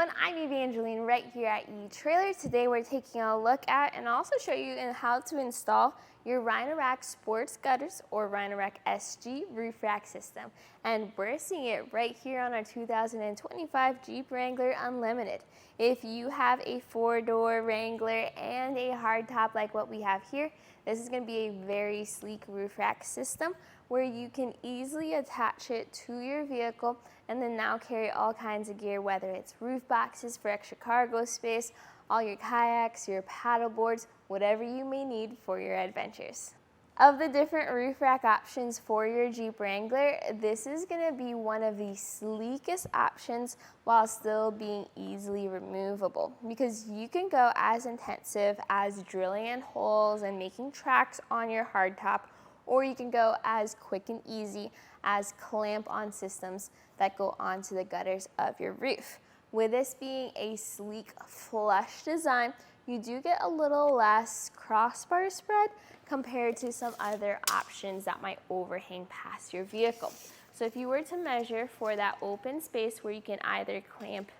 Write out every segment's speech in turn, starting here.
everyone, I'm Evangeline right here at eTrailer. Today we're taking a look at and also show you how to install your Rhino Rack Sports Gutters or Rhino Rack SG roof rack system. And we're seeing it right here on our 2025 Jeep Wrangler Unlimited. If you have a 4-door Wrangler and a hardtop like what we have here, this is going to be a very sleek roof rack system where you can easily attach it to your vehicle and then now carry all kinds of gear, whether it's roof boxes for extra cargo space, all your kayaks, your paddle boards, whatever you may need for your adventures. Of the different roof rack options for your Jeep Wrangler, this is going to be one of the sleekest options while still being easily removable, because you can go as intensive as drilling in holes and making tracks on your hardtop, or you can go as quick and easy as clamp-on systems that go onto the gutters of your roof. With this being a sleek, flush design, you do get a little less crossbar spread compared to some other options that might overhang past your vehicle. So if you were to measure for that open space where you can either clamp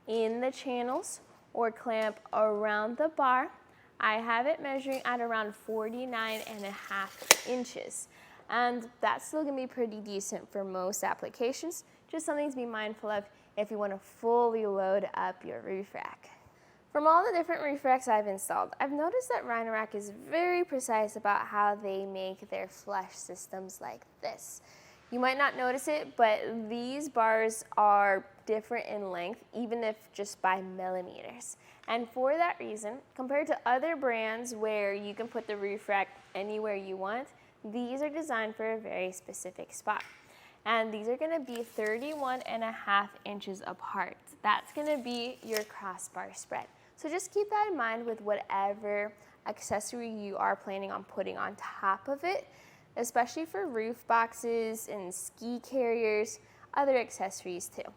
in the channels or clamp around the bar, I have it measuring at around 49.5 inches. And that's still gonna be pretty decent for most applications. Just something to be mindful of if you wanna fully load up your roof rack. From all the different roof racks I've installed, I've noticed that Rhino Rack is very precise about how they make their flush systems like this. You might not notice it, but these bars are different in length, even if just by millimeters. And for that reason, compared to other brands where you can put the roof rack anywhere you want, these are designed for a very specific spot. And these are gonna be 31.5 inches apart. That's gonna be your crossbar spread. So just keep that in mind with whatever accessory you are planning on putting on top of it, especially for roof boxes and ski carriers, other accessories too.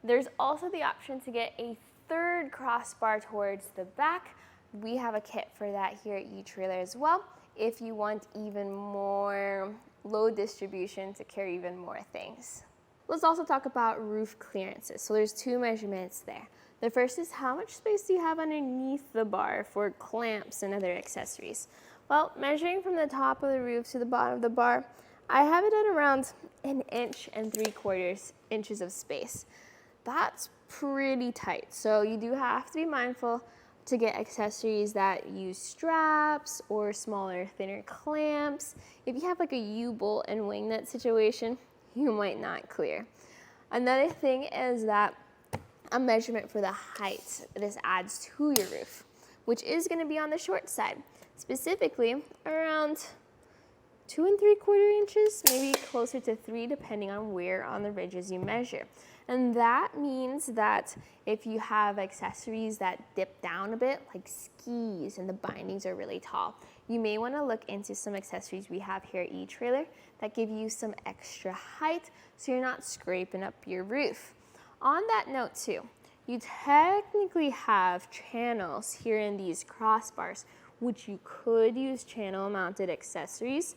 There's also the option to get a third crossbar towards the back. We have a kit for that here at eTrailer as well, if you want even more load distribution to carry even more things. Let's also talk about roof clearances. So there's two measurements there. The first is how much space do you have underneath the bar for clamps and other accessories? Well, measuring from the top of the roof to the bottom of the bar, I have it at around 1.75 inches of space. That's pretty tight, so you do have to be mindful to get accessories that use straps or smaller, thinner clamps. If you have like a U-bolt and wing nut situation, you might not clear. Another thing is that a measurement for the height this adds to your roof, which is going to be on the short side, specifically around 2.75 inches, maybe closer to 3, depending on where on the ridges you measure. And that means that if you have accessories that dip down a bit, like skis and the bindings are really tall, you may want to look into some accessories we have here at eTrailer that give you some extra height so you're not scraping up your roof. On that note too, you technically have channels here in these crossbars, which you could use channel mounted accessories,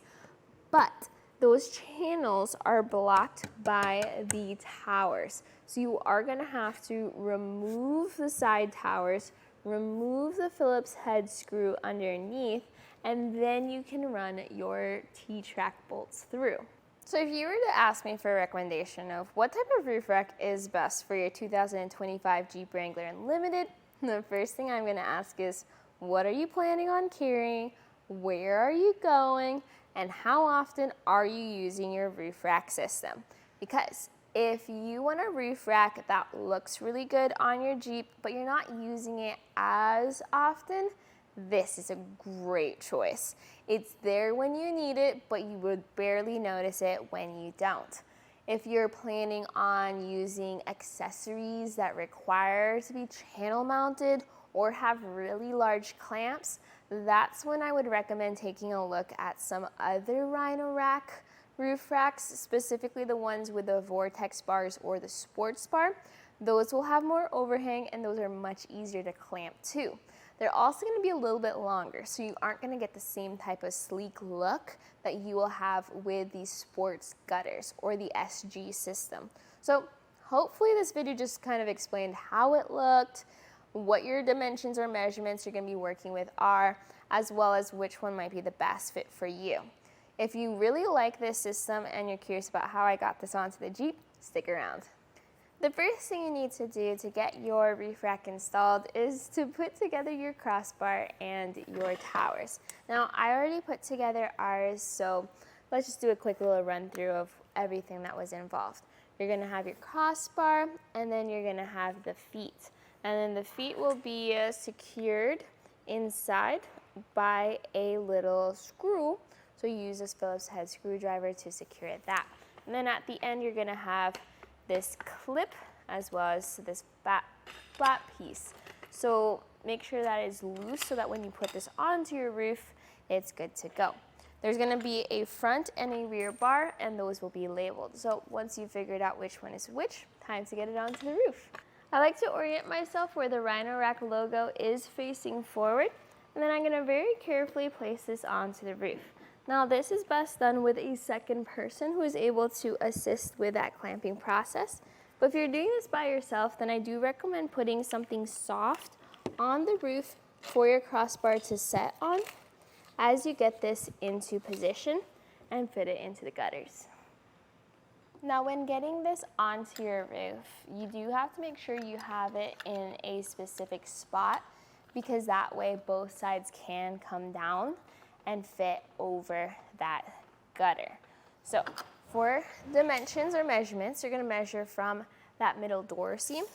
but those channels are blocked by the towers. So you are going to have to remove the side towers, remove the Phillips head screw underneath, and then you can run your T-track bolts through. So if you were to ask me for a recommendation of what type of roof rack is best for your 2025 Jeep Wrangler Unlimited, the first thing I'm going to ask is, what are you planning on carrying? Where are you going? And how often are you using your roof rack system? Because if you want a roof rack that looks really good on your Jeep, but you're not using it as often, this is a great choice. It's there when you need it, but you would barely notice it when you don't. If you're planning on using accessories that require to be channel mounted or have really large clamps, that's when I would recommend taking a look at some other Rhino Rack roof racks, specifically the ones with the Vortex bars or the sports bar. Those will have more overhang and those are much easier to clamp too. They're also going to be a little bit longer, so you aren't going to get the same type of sleek look that you will have with the sports gutters or the SG system. So hopefully this video just kind of explained how it looked, what your dimensions or measurements you're going to be working with are, as well as which one might be the best fit for you. If you really like this system and you're curious about how I got this onto the Jeep, stick around. The first thing you need to do to get your roof rack installed is to put together your crossbar and your towers. Now, I already put together ours, so let's just do a quick little run through of everything that was involved. You're gonna have your crossbar, and then you're gonna have the feet. And then the feet will be secured inside by a little screw. So you use this Phillips head screwdriver to secure that. And then at the end, you're gonna have this clip as well as this flat piece. So make sure that is loose so that when you put this onto your roof, it's good to go. There's gonna be a front and a rear bar, and those will be labeled. So once you've figured out which one is which, time to get it onto the roof. I like to orient myself where the Rhino Rack logo is facing forward, and then I'm gonna very carefully place this onto the roof. Now this is best done with a second person who is able to assist with that clamping process. But if you're doing this by yourself, then I do recommend putting something soft on the roof for your crossbar to set on as you get this into position and fit it into the gutters. Now when getting this onto your roof, you do have to make sure you have it in a specific spot, because that way both sides can come down and fit over that gutter. So for dimensions or measurements, you're gonna measure from that middle door seam,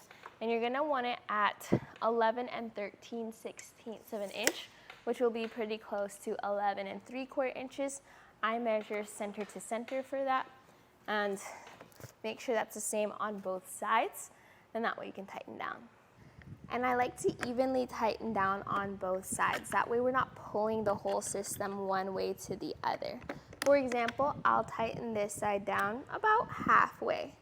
and you're gonna want it at 11 13/16 of an inch, which will be pretty close to 11 3/4 inches. I measure center to center for that, and make sure that's the same on both sides, and that way you can tighten down. And I like to evenly tighten down on both sides. That way we're not pulling the whole system one way to the other. For example, I'll tighten this side down about halfway.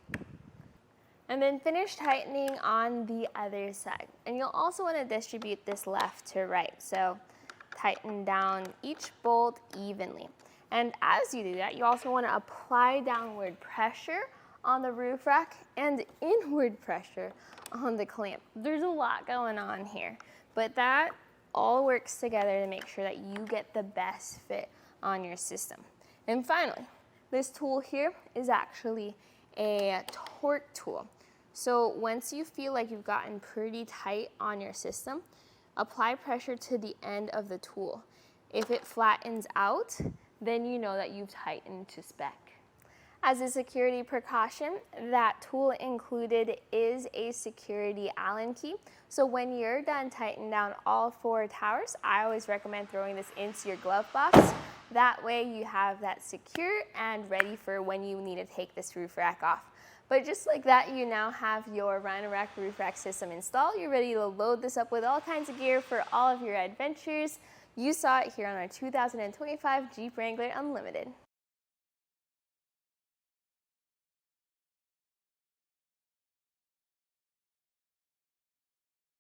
And then finish tightening on the other side. And you'll also want to distribute this left to right. So tighten down each bolt evenly. And as you do that, you also want to apply downward pressure on the roof rack and inward pressure on the clamp. There's a lot going on here, but that all works together to make sure that you get the best fit on your system. And finally, this tool here is actually a torque tool. So once you feel like you've gotten pretty tight on your system, apply pressure to the end of the tool. If it flattens out, then you know that you've tightened to spec. As a security precaution, that tool included is a security Allen key. So when you're done tightening down all 4 towers, I always recommend throwing this into your glove box. That way you have that secure and ready for when you need to take this roof rack off. But just like that, you now have your Rhino Rack Roof Rack system installed. You're ready to load this up with all kinds of gear for all of your adventures. You saw it here on our 2025 Jeep Wrangler Unlimited.